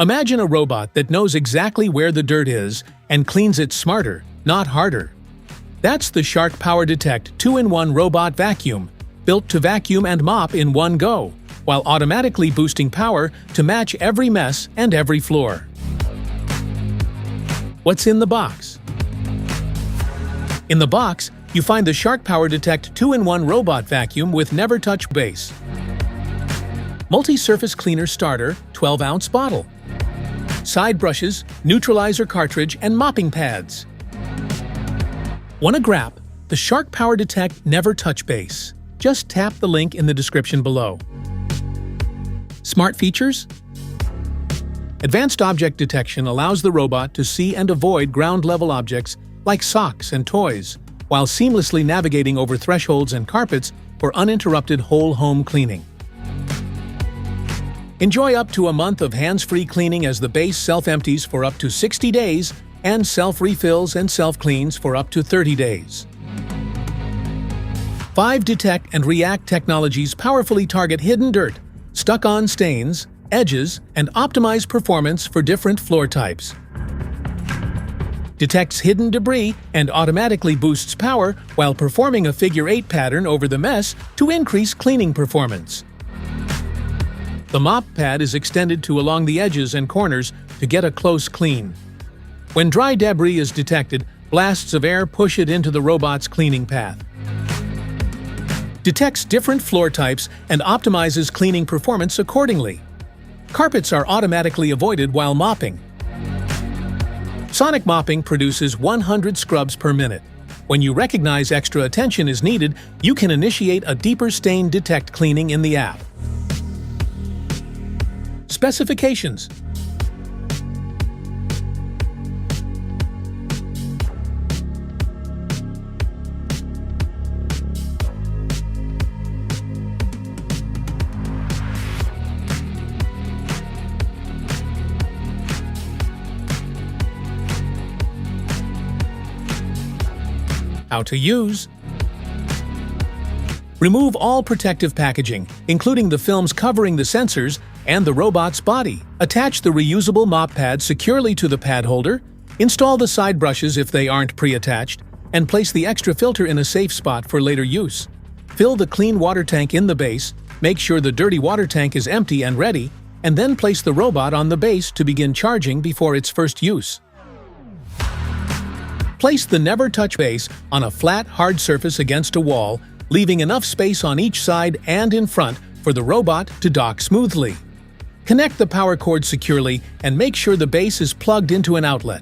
Imagine a robot that knows exactly where the dirt is and cleans it smarter, not harder. That's the Shark PowerDetect 2-in-1 Robot Vacuum, built to vacuum and mop in one go, while automatically boosting power to match every mess and every floor. What's in the box? In the box, you find the Shark PowerDetect 2-in-1 Robot Vacuum with NeverTouch Base, multi-surface cleaner starter, 12-ounce bottle, side brushes, neutralizer cartridge, and mopping pads. Want to grab the Shark PowerDetect NeverTouch Base? Just tap the link in the description below. Smart features? Advanced object detection allows the robot to see and avoid ground-level objects like socks and toys, while seamlessly navigating over thresholds and carpets for uninterrupted whole-home cleaning. Enjoy up to a month of hands-free cleaning as the base self-empties for up to 60 days and self-refills and self-cleans for up to 30 days. 5 Detect and React technologies powerfully target hidden dirt, stuck-on stains, edges, and optimize performance for different floor types. Detects hidden debris and automatically boosts power while performing a figure-8 pattern over the mess to increase cleaning performance. The mop pad is extended to along the edges and corners to get a close clean. When dry debris is detected, blasts of air push it into the robot's cleaning path. Detects different floor types and optimizes cleaning performance accordingly. Carpets are automatically avoided while mopping. Sonic mopping produces 100 scrubs per minute. When you recognize extra attention is needed, you can initiate a deeper stain detect cleaning in the app. Specifications. How to use. Remove all protective packaging, including the films covering the sensors and the robot's body. Attach the reusable mop pad securely to the pad holder, install the side brushes if they aren't pre-attached, and place the extra filter in a safe spot for later use. Fill the clean water tank in the base, make sure the dirty water tank is empty and ready, and then place the robot on the base to begin charging before its first use. Place the NeverTouch Base on a flat, hard surface against a wall, leaving enough space on each side and in front for the robot to dock smoothly. Connect the power cord securely and make sure the base is plugged into an outlet.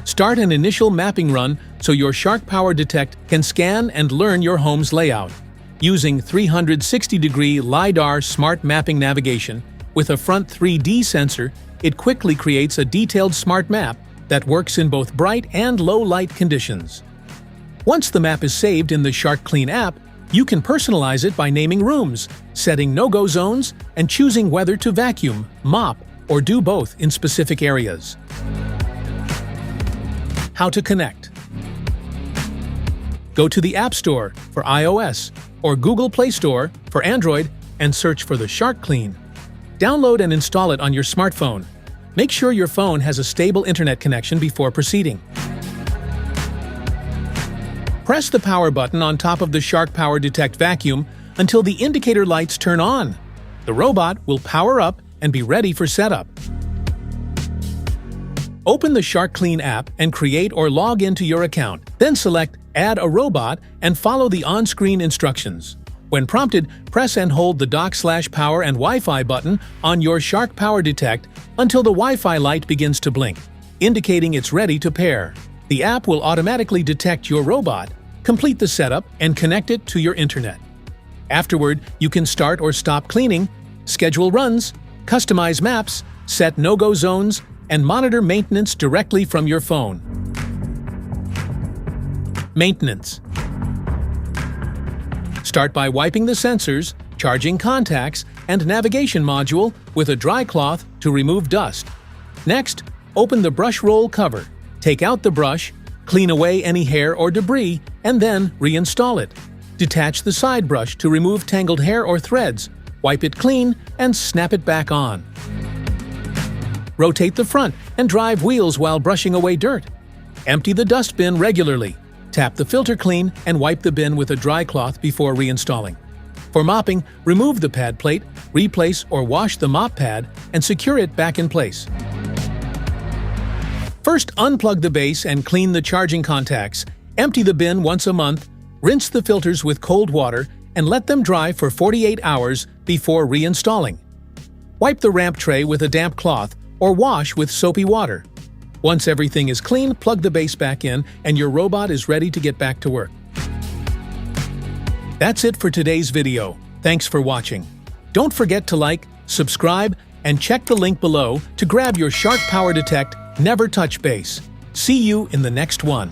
Start an initial mapping run so your Shark PowerDetect can scan and learn your home's layout. Using 360-degree LiDAR smart mapping navigation with a front 3D sensor, it quickly creates a detailed smart map that works in both bright and low light conditions. Once the map is saved in the Shark Clean app, you can personalize it by naming rooms, setting no-go zones, and choosing whether to vacuum, mop, or do both in specific areas. How to connect. Go to the App Store for iOS or Google Play Store for Android and search for the Shark Clean. Download and install it on your smartphone. Make sure your phone has a stable internet connection before proceeding. Press the power button on top of the Shark PowerDetect vacuum until the indicator lights turn on. The robot will power up and be ready for setup. Open the Shark Clean app and create or log into your account. Then select Add a Robot and follow the on-screen instructions. When prompted, press and hold the dock/power and Wi-Fi button on your Shark PowerDetect until the Wi-Fi light begins to blink, indicating it's ready to pair. The app will automatically detect your robot, complete the setup, and connect it to your internet. Afterward, you can start or stop cleaning, schedule runs, customize maps, set no-go zones, and monitor maintenance directly from your phone. Maintenance. Start by wiping the sensors, charging contacts, and navigation module with a dry cloth to remove dust. Next, open the brush roll cover, take out the brush, clean away any hair or debris, and then reinstall it. Detach the side brush to remove tangled hair or threads, wipe it clean, and snap it back on. Rotate the front and drive wheels while brushing away dirt. Empty the dust bin regularly. Tap the filter clean and wipe the bin with a dry cloth before reinstalling. For mopping, remove the pad plate, replace or wash the mop pad, and secure it back in place. First, unplug the base and clean the charging contacts. Empty the bin once a month, rinse the filters with cold water, and let them dry for 48 hours before reinstalling. Wipe the ramp tray with a damp cloth or wash with soapy water. Once everything is clean, plug the base back in and your robot is ready to get back to work. That's it for today's video. Thanks for watching. Don't forget to like, subscribe, and check the link below to grab your Shark PowerDetect NeverTouch Base. See you in the next one.